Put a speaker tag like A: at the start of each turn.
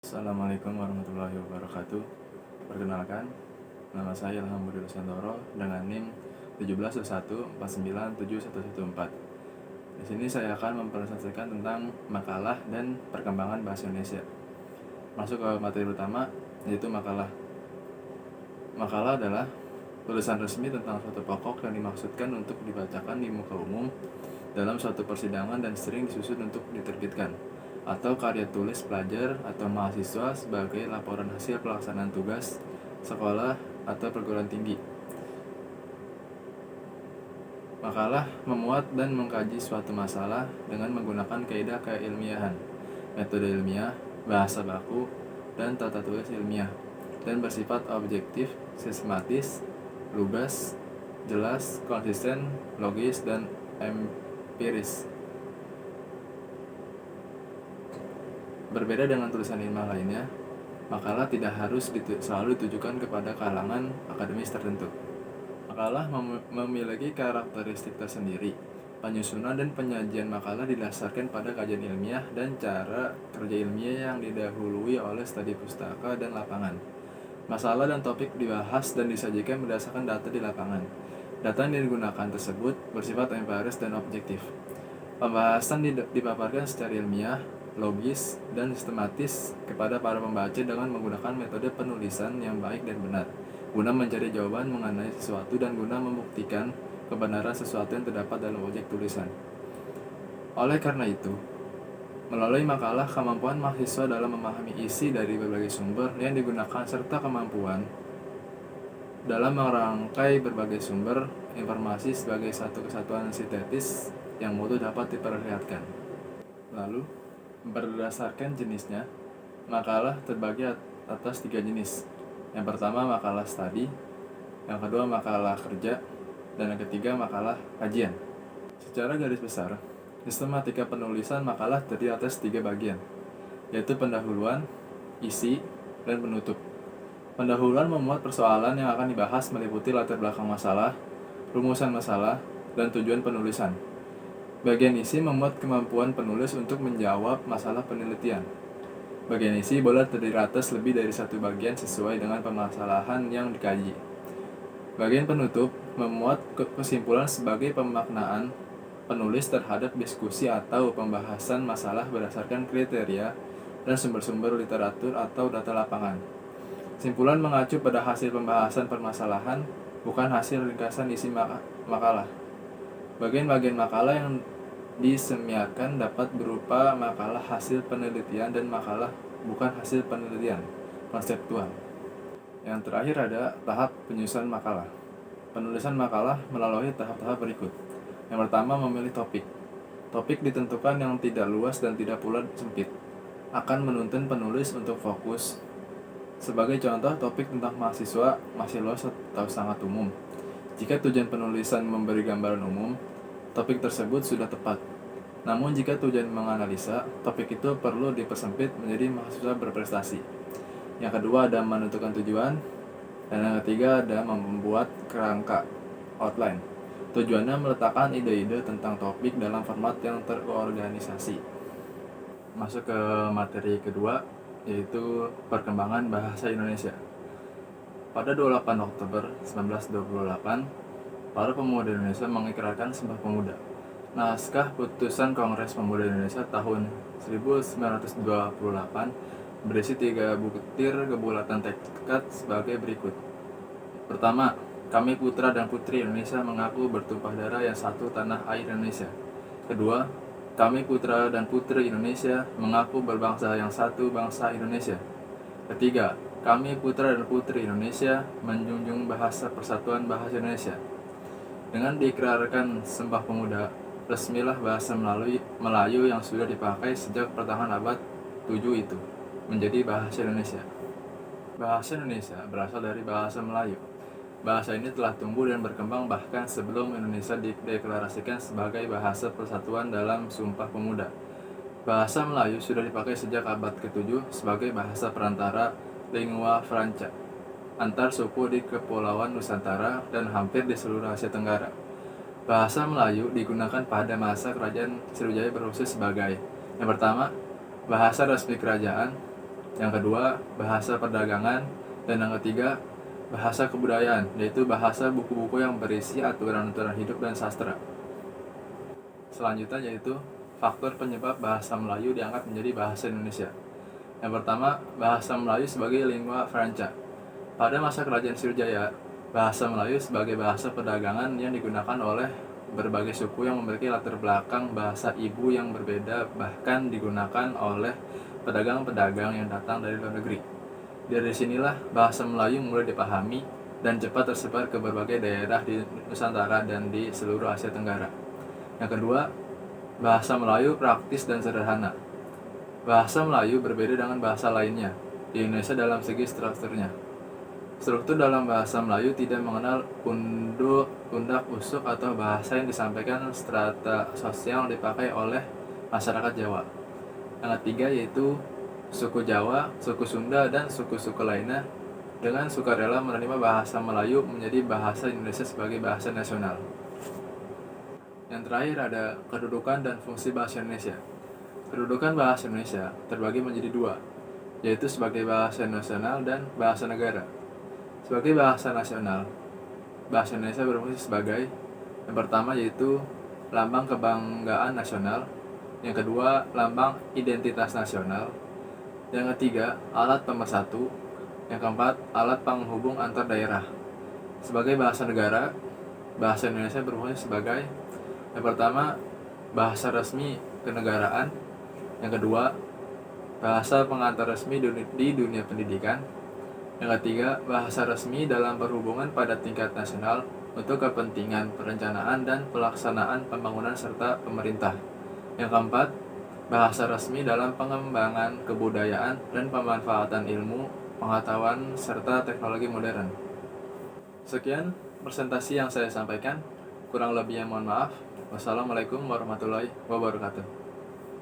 A: Assalamualaikum warahmatullahi wabarakatuh. Perkenalkan, nama saya Ilham Budi Rusantoro dengan NIM 17114971114. Di sini saya akan mempresentasikan tentang makalah dan perkembangan bahasa Indonesia. Masuk ke materi utama, yaitu makalah. Makalah adalah tulisan resmi tentang suatu pokok yang dimaksudkan untuk dibacakan di muka umum dalam suatu persidangan dan sering disusun untuk diterbitkan, atau karya tulis pelajar atau mahasiswa sebagai laporan hasil pelaksanaan tugas sekolah atau perguruan tinggi. Makalah memuat dan mengkaji suatu masalah dengan menggunakan kaidah keilmiahan, metode ilmiah, bahasa baku, dan tata tulis ilmiah, dan bersifat objektif, sistematis, lugas, jelas, konsisten, logis, dan empiris. Berbeda dengan tulisan ilmiah lainnya, makalah tidak harus selalu ditujukan kepada kalangan akademis tertentu. Makalah memiliki karakteristik tersendiri. Penyusunan dan penyajian makalah didasarkan pada kajian ilmiah dan cara kerja ilmiah yang didahului oleh studi pustaka dan lapangan. Masalah dan topik dibahas dan disajikan berdasarkan data di lapangan. Data yang digunakan tersebut bersifat empiris dan objektif. Pembahasan dipaparkan secara ilmiah, logis, dan sistematis kepada para pembaca dengan menggunakan metode penulisan yang baik dan benar, guna mencari jawaban mengenai sesuatu dan guna membuktikan kebenaran sesuatu yang terdapat dalam objek tulisan. Oleh karena itu, melalui makalah, kemampuan mahasiswa dalam memahami isi dari berbagai sumber yang digunakan serta kemampuan dalam merangkai berbagai sumber informasi sebagai satu kesatuan sintetis yang mutu dapat diperlihatkan. Lalu, berdasarkan jenisnya, makalah terbagi atas 3 jenis. Yang pertama makalah studi, yang kedua makalah kerja, dan yang ketiga makalah kajian. Secara garis besar, sistematika penulisan makalah terdiri atas 3 bagian, yaitu pendahuluan, isi, dan penutup. Pendahuluan memuat persoalan yang akan dibahas meliputi latar belakang masalah, rumusan masalah, dan tujuan penulisan. Bagian isi memuat kemampuan penulis untuk menjawab masalah penelitian. Bagian isi boleh terdiri atas lebih dari satu bagian sesuai dengan permasalahan yang dikaji. Bagian penutup memuat kesimpulan sebagai pemaknaan penulis terhadap diskusi atau pembahasan masalah berdasarkan kriteria dan sumber-sumber literatur atau data lapangan. Simpulan mengacu pada hasil pembahasan permasalahan, bukan hasil ringkasan isi makalah. Bagian-bagian makalah yang disemiakan dapat berupa makalah hasil penelitian dan makalah bukan hasil penelitian, konseptual. Yang terakhir ada tahap penyusunan makalah. Penulisan makalah melalui tahap-tahap berikut. Yang pertama, memilih topik. Topik ditentukan yang tidak luas dan tidak pula sempit. Akan menuntun penulis untuk fokus. Sebagai contoh, topik tentang mahasiswa masih luas atau sangat umum. Jika tujuan penulisan memberi gambaran umum, topik tersebut sudah tepat. Namun jika tujuan menganalisa, topik itu perlu dipersempit menjadi mahasiswa berprestasi. Yang kedua ada menentukan tujuan, dan yang ketiga ada membuat kerangka outline. Tujuannya meletakkan ide-ide tentang topik dalam format yang terorganisasi. Masuk ke materi kedua, yaitu perkembangan bahasa Indonesia. Pada 28 Oktober 1928, para pemuda Indonesia mengikrarkan Sumpah Pemuda. Naskah Putusan Kongres Pemuda Indonesia tahun 1928 berisi 3 butir kebulatan tekad sebagai berikut. Pertama, kami putra dan putri Indonesia mengaku bertumpah darah yang satu tanah air Indonesia. Kedua, kami putra dan putri Indonesia mengaku berbangsa yang satu bangsa Indonesia. Ketiga, kami putra dan putri Indonesia menjunjung bahasa persatuan bahasa Indonesia. Dengan diikrarkan Sumpah Pemuda, resmilah bahasa Melayu yang sudah dipakai sejak pertengahan abad 7 itu menjadi bahasa Indonesia. Bahasa Indonesia berasal dari bahasa Melayu. Bahasa ini telah tumbuh dan berkembang bahkan sebelum Indonesia dideklarasikan sebagai bahasa persatuan dalam Sumpah Pemuda. Bahasa Melayu sudah dipakai sejak abad ke-7 sebagai bahasa perantara lingua franca antar suku di Kepulauan Nusantara dan hampir di seluruh Asia Tenggara. Bahasa Melayu digunakan pada masa Kerajaan Sriwijaya berfungsi sebagai yang pertama, bahasa resmi kerajaan, Yang kedua, bahasa perdagangan. Dan yang ketiga, bahasa kebudayaan, yaitu bahasa buku-buku yang berisi aturan-aturan hidup dan sastra. Selanjutnya yaitu faktor penyebab bahasa Melayu diangkat menjadi bahasa Indonesia. Yang pertama, bahasa Melayu sebagai lingua franca. Pada masa Kerajaan Sriwijaya, bahasa Melayu sebagai bahasa perdagangan yang digunakan oleh berbagai suku yang memiliki latar belakang bahasa ibu yang berbeda, bahkan digunakan oleh pedagang-pedagang yang datang dari luar negeri. Dari sinilah bahasa Melayu mulai dipahami dan cepat tersebar ke berbagai daerah di Nusantara dan di seluruh Asia Tenggara. Yang kedua, bahasa Melayu praktis dan sederhana. Bahasa Melayu berbeda dengan bahasa lainnya di Indonesia dalam segi strukturnya. Struktur dalam bahasa Melayu tidak mengenal unduk, undak, usuk atau bahasa yang disampaikan strata sosial yang dipakai oleh masyarakat Jawa. Yang ketiga yaitu suku Jawa, suku Sunda, dan suku-suku lainnya dengan sukarela menerima bahasa Melayu menjadi bahasa Indonesia sebagai bahasa nasional. Yang terakhir ada kedudukan dan fungsi bahasa Indonesia. Kedudukan bahasa Indonesia terbagi menjadi dua, yaitu sebagai bahasa nasional dan bahasa negara. Sebagai bahasa nasional, bahasa Indonesia berfungsi sebagai yang pertama yaitu lambang kebanggaan nasional, yang kedua lambang identitas nasional, yang ketiga alat pemersatu, yang keempat alat penghubung antar daerah. Sebagai bahasa negara, bahasa Indonesia berfungsi sebagai yang pertama bahasa resmi kenegaraan, yang kedua bahasa pengantar resmi di dunia pendidikan, yang ketiga bahasa resmi dalam berhubungan pada tingkat nasional untuk kepentingan perencanaan dan pelaksanaan pembangunan serta pemerintah, yang keempat bahasa resmi dalam pengembangan kebudayaan dan pemanfaatan ilmu, pengetahuan, serta teknologi modern. Sekian presentasi yang saya sampaikan. Kurang lebihnya mohon maaf. Wassalamualaikum warahmatullahi wabarakatuh.